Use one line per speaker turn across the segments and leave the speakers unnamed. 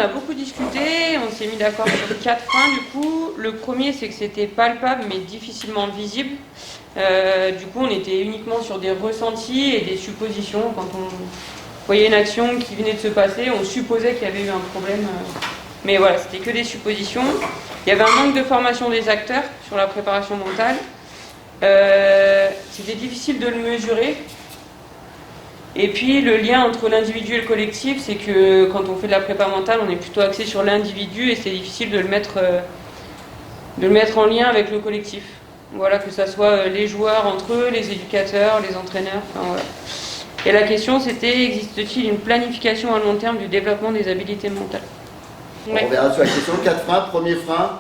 a beaucoup discuté, on s'est mis d'accord sur 4 freins du coup. Le premier, c'est que c'était palpable mais difficilement visible. Du coup, on était uniquement sur des ressentis et des suppositions. Quand on voyait une action qui venait de se passer, on supposait qu'il y avait eu un problème. Mais voilà, c'était que des suppositions. Il y avait un manque de formation des acteurs sur la préparation mentale. C'était difficile de le mesurer. Et puis le lien entre l'individu et le collectif, c'est que quand on fait de la prépa mentale, on est plutôt axé sur l'individu et c'est difficile de le mettre en lien avec le collectif. Voilà, que ça soit les joueurs entre eux, les éducateurs, les entraîneurs, enfin voilà. Et la question c'était, existe-t-il une planification à long terme du développement des habiletés mentales?
Ouais. On verra sur la question. 4 freins. Premier frein,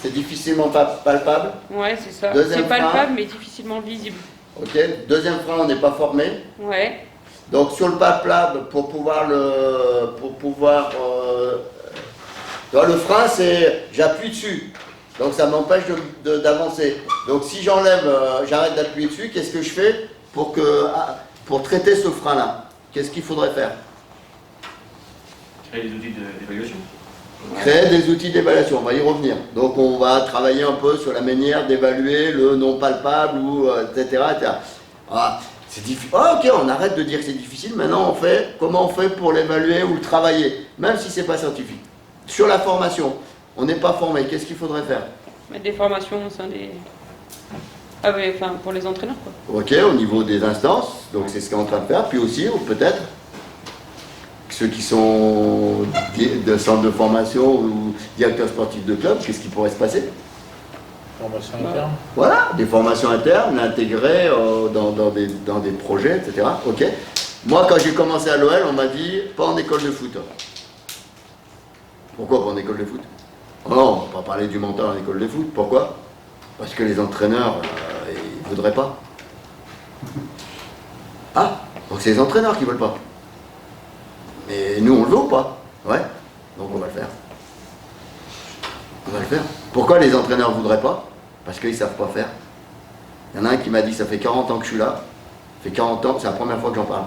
c'est difficilement palpable.
Ouais, c'est ça.
Deuxième
c'est palpable
frein.
Mais difficilement visible.
Ok. Deuxième frein, on n'est pas formé.
Ouais.
Donc sur le palpable, le frein, c'est j'appuie dessus. Donc ça m'empêche d'avancer. Donc si j'arrête d'appuyer dessus, qu'est-ce que je fais pour traiter ce frein-là? Qu'est-ce qu'il faudrait faire?
Créer des outils d'évaluation.
Créer des outils d'évaluation, on va y revenir. Donc on va travailler un peu sur la manière d'évaluer le non palpable, etc. Ah, c'est difficile. Ah, ok, on arrête de dire que c'est difficile. Maintenant, comment on fait pour l'évaluer ou le travailler, même si c'est pas scientifique. Sur la formation, on n'est pas formé. Qu'est-ce qu'il faudrait faire?
Mettre des formations au sein des... Ah oui, enfin pour les entraîneurs quoi.
Ok, au niveau des instances, donc c'est ce qu'on est en train de faire. Puis aussi, ou peut-être, ceux qui sont de centres de formation ou directeurs sportifs de club, qu'est-ce qui pourrait se passer?
Formation interne.
Voilà, des formations internes, l'intégrer dans des projets, etc. Ok. Moi, quand j'ai commencé à l'OL, on m'a dit, pas en école de foot. Pourquoi pas en école de foot? Oh non, on ne va pas parler du mental en école de foot. Pourquoi? Parce que les entraîneurs, ils ne voudraient pas. Ah, donc c'est les entraîneurs qui ne veulent pas. Mais nous, on le veut ou pas? Ouais, donc on va le faire. On va le faire. Pourquoi les entraîneurs ne voudraient pas? Parce qu'ils ne savent pas faire. Il y en a un qui m'a dit, ça fait 40 ans que je suis là. Ça fait 40 ans, c'est la première fois que j'en parle.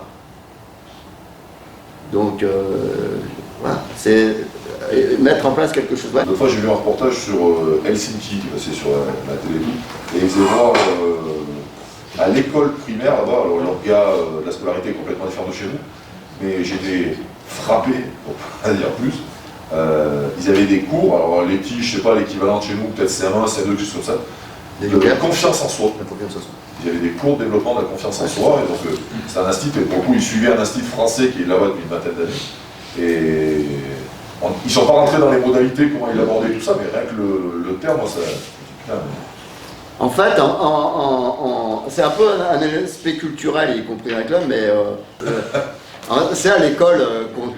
Donc, voilà, c'est mettre en place quelque chose.
L'autre fois, j'ai vu un reportage sur Helsinki, qui passait sur la télé, et ils faisaient voir à l'école primaire, là-bas, alors l'orga de la scolarité est complètement différent de chez nous, mais j'étais frappé, pour pas dire plus. Ils avaient des cours, alors les petits, je sais pas, l'équivalent de chez nous, peut-être CM1, CM2, quelque chose comme ça, de confiance en soi. Il y avait des cours de développement de la confiance en soi, et donc c'est un institut, et pour le coup, ils suivaient un institut français qui est là-bas depuis une vingtaine d'années. Et ils ne sont pas rentrés dans les modalités, comment ils abordaient tout ça, mais rien que le terme, moi, ça...
En fait, c'est un peu un aspect culturel, y compris dans les clubs, mais c'est à l'école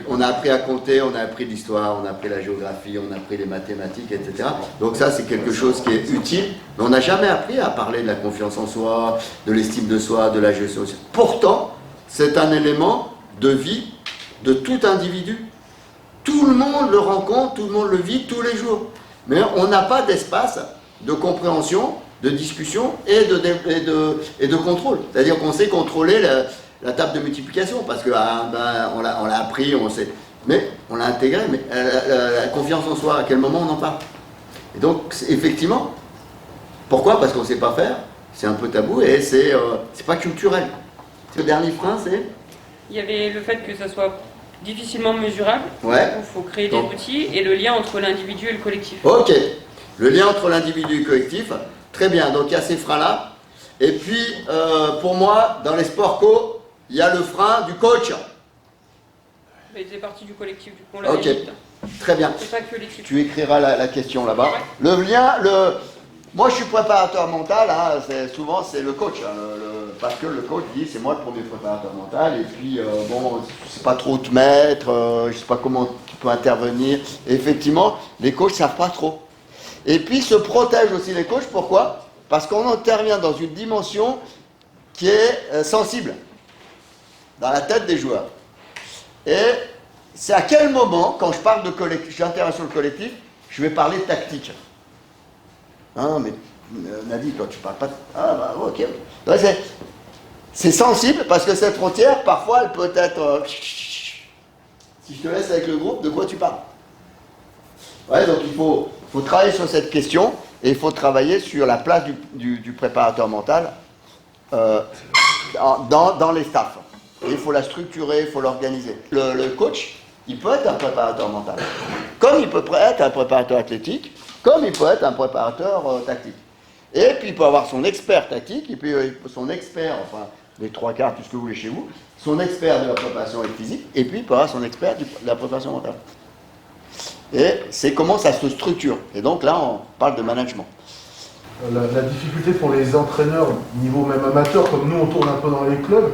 qu'on a appris à compter, on a appris l'histoire, on a appris la géographie, on a appris les mathématiques, etc. Donc ça, c'est quelque chose qui est utile, mais on n'a jamais appris à parler de la confiance en soi, de l'estime de soi, de la gestion. Pourtant, c'est un élément de vie de tout individu. Tout le monde le rencontre, tout le monde le vit tous les jours. Mais on n'a pas d'espace de compréhension, de discussion et de contrôle. C'est-à-dire qu'on sait contrôler la table de multiplication parce qu'on l'a appris, on sait. Mais on l'a intégré, mais la confiance en soi, à quel moment on en parle? Et donc, effectivement, pourquoi? Parce qu'on ne sait pas faire, c'est un peu tabou et c'est pas culturel. Le dernier frein, c'est?
Il y avait le fait que ça soit difficilement mesurable,
ouais.
Il faut créer des outils, et le lien entre l'individu et le collectif.
Ok, le lien entre l'individu et le collectif, très bien, donc il y a ces freins-là. Et puis, pour moi, dans les sports co, il y a le frein du coach.
Mais c'est partie du collectif, du coup, on l'avait
dit. Très bien.
C'est pas que l'équipe.
Tu écriras la question là-bas. Ouais. Le lien, moi je suis préparateur mental, hein, souvent c'est le coach, hein, parce que le coach dit c'est moi le premier préparateur mental, et puis bon, je sais pas trop où te mettre, je sais pas comment tu peux intervenir. Et effectivement, les coachs savent pas trop. Et puis se protègent aussi les coachs, pourquoi? Parce qu'on intervient dans une dimension qui est sensible, dans la tête des joueurs. Et c'est à quel moment, quand je parle de collectif, j'interviens sur le collectif, je vais parler tactique. Ah, mais Nadi, toi, tu parles pas de... Ah, bah, ok. Ouais, c'est sensible parce que cette frontière, parfois, elle peut être... Si je te laisse avec le groupe, de quoi tu parles? Ouais, donc il faut travailler sur cette question et il faut travailler sur la place du préparateur mental dans les staffs. Et il faut la structurer, il faut l'organiser. Le coach, il peut être un préparateur mental, comme il peut être un préparateur athlétique, comme il peut être un préparateur tactique. Et puis il peut avoir son expert tactique, et puis son expert, enfin les 3/4, tout ce que vous voulez chez vous, son expert de la préparation physique, et puis il peut avoir son expert de la préparation mentale. Et c'est comment ça se structure. Et donc là, on parle de management.
La difficulté pour les entraîneurs, niveau même amateur, comme nous on tourne un peu dans les clubs,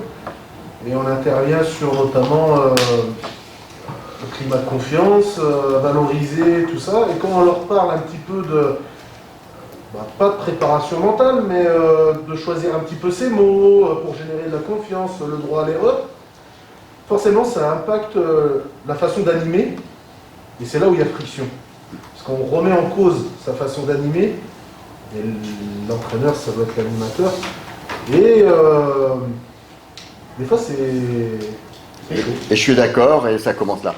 et on intervient sur notamment le climat de confiance, valoriser tout ça, et quand on leur parle un petit peu de, pas de préparation mentale, mais de choisir un petit peu ses mots pour générer de la confiance, le droit à l'erreur, forcément ça impacte la façon d'animer, et c'est là où il y a friction. Parce qu'on remet en cause sa façon d'animer, et l'entraîneur ça doit être l'animateur, et des fois c'est chaud.
Et je suis d'accord, et ça commence là.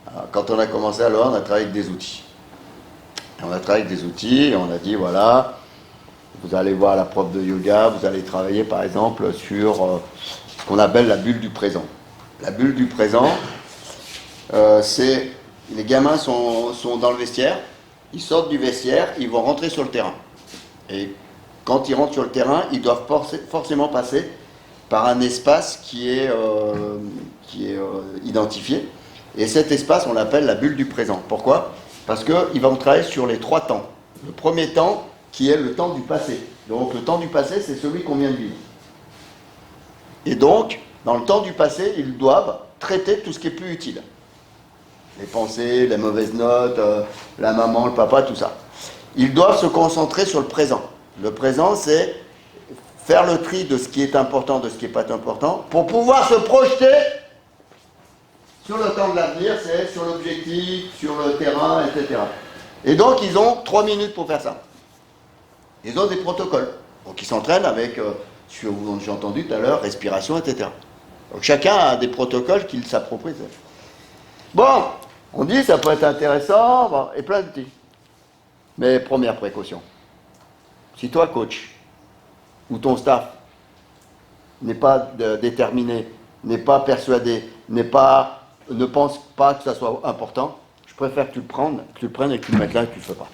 Alors, quand on a commencé à l'OR, on a travaillé avec des outils. Et on a travaillé avec des outils, et on a dit voilà, vous allez voir la prof de yoga, vous allez travailler par exemple sur ce qu'on appelle la bulle du présent. La bulle du présent, c'est les gamins sont dans le vestiaire, ils sortent du vestiaire, ils vont rentrer sur le terrain. Et quand ils rentrent sur le terrain, ils doivent forcément passer par un espace qui est identifié. Et cet espace, on l'appelle la bulle du présent. Pourquoi ? Parce qu'ils vont travailler sur les 3 temps. Le premier temps, qui est le temps du passé. Donc le temps du passé, c'est celui qu'on vient de vivre. Et donc, dans le temps du passé, ils doivent traiter tout ce qui est plus utile. Les pensées, les mauvaises notes, la maman, le papa, tout ça. Ils doivent se concentrer sur le présent. Le présent, c'est faire le tri de ce qui est important, de ce qui n'est pas important, pour pouvoir se projeter sur le temps de l'avenir, c'est sur l'objectif, sur le terrain, etc. Et donc, ils ont 3 minutes pour faire ça. Ils ont des protocoles. Donc, ils s'entraînent avec, ce que j'ai entendu tout à l'heure, respiration, etc. Donc, chacun a des protocoles qu'il s'approprie. Bon, on dit ça peut être intéressant, bon, et plein d'outils. Mais première précaution. Si toi, coach, ou ton staff, n'est pas déterminé, n'est pas persuadé, ne pense pas que ça soit important, je préfère que tu le prennes et que tu le mettes là et que tu ne le fais pas.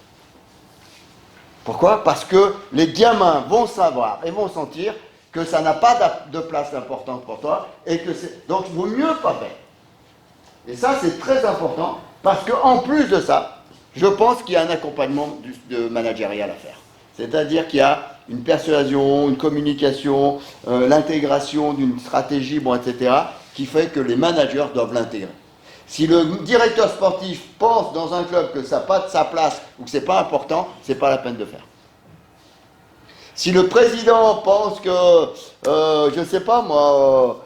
Pourquoi ? Parce que les gamins vont savoir et vont sentir que ça n'a pas de place importante pour toi et que c'est. Donc il vaut mieux pas faire. Et ça c'est très important parce qu'en plus de ça, je pense qu'il y a un accompagnement de managérial à faire. C'est-à-dire qu'il y a une persuasion, une communication, l'intégration d'une stratégie, bon, etc., qui fait que les managers doivent l'intégrer. Si le directeur sportif pense dans un club que ça n'a pas de sa place ou que ce n'est pas important, ce n'est pas la peine de faire. Si le président pense que, je ne sais pas moi,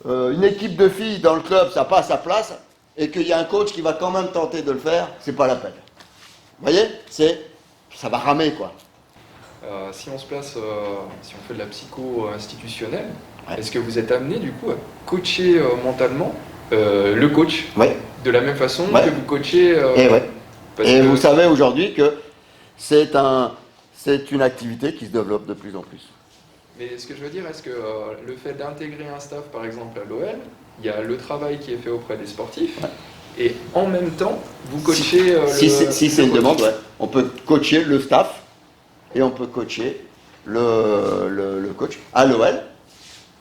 une équipe de filles dans le club, ça n'a pas sa place, et qu'il y a un coach qui va quand même tenter de le faire, c'est pas la peine. Vous voyez ? Ça va ramer, quoi.
Si on se place, si on fait de la psycho institutionnelle,
Ouais.
est-ce que vous êtes amené du coup à coacher mentalement le coach
Ouais.
de la même façon
Ouais.
que vous coachez
Et ouais.
parce
Et
que-
vous savez aujourd'hui que c'est une activité qui se développe de plus en plus.
Mais ce que je veux dire, est-ce que le fait d'intégrer un staff par exemple à l'OL, il y a le travail qui est fait auprès des sportifs, et en même temps, vous coachez
Si c'est une
coach.
demande, ouais. On peut coacher le staff et on peut coacher le coach à l'OL,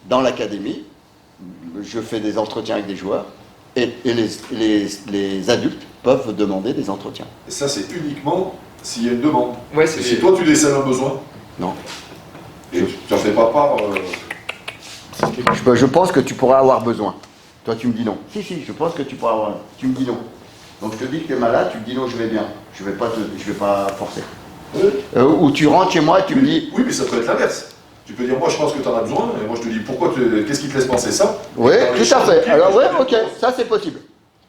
dans l'académie. Je fais des entretiens avec des joueurs et les adultes peuvent demander des entretiens.
Et ça, c'est uniquement s'il y a une demande.
Ouais,
Et
c'est
si toi, tu décèles un besoin,
Non.
et tu n'en fais pas part.
Je pense que tu pourras avoir besoin. Toi, tu me dis non. Si, je pense que tu pourras avoir. Tu me dis non. Donc, je te dis que tu es malade, tu me dis non, je vais bien. Je vais pas forcer.
Oui.
Ou tu rentres chez moi et tu me dis.
Oui, mais ça peut être l'inverse. Tu peux dire, moi, je pense que tu en as besoin, et moi, je te dis, qu'est-ce qui te laisse penser ça?
Oui,
Dans les
tout à
champs
fait.
d'équipe,
Alors,
je
ouais,
te dis,
ok, ça c'est possible.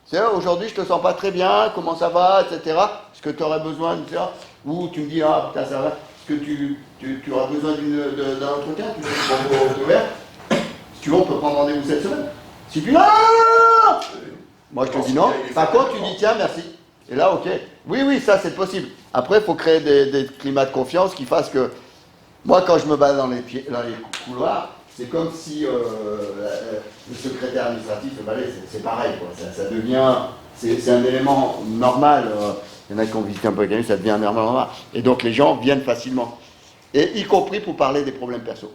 C'est aujourd'hui, je te sens pas très bien, comment ça va, etc. Est-ce que tu aurais besoin, etc. Ou tu me dis, ah putain, ça va. Est-ce que tu auras besoin d'un entretien? Tu veux prendre ouvert? Si tu veux, on peut prendre rendez-vous cette semaine. Si tu dis, non, moi je te dis non. Par contre, tu dis, tiens, merci. Et là, ok. Oui, ça c'est possible. Après, il faut créer des climats de confiance qui fassent que, moi quand je me balade dans les couloirs, c'est comme si le secrétaire administratif, c'est pareil, quoi. Ça devient, c'est un élément normal. Il y en a qui ont visité un peu la ça devient un élément normal. Et donc les gens viennent facilement. Et y compris pour parler des problèmes perso.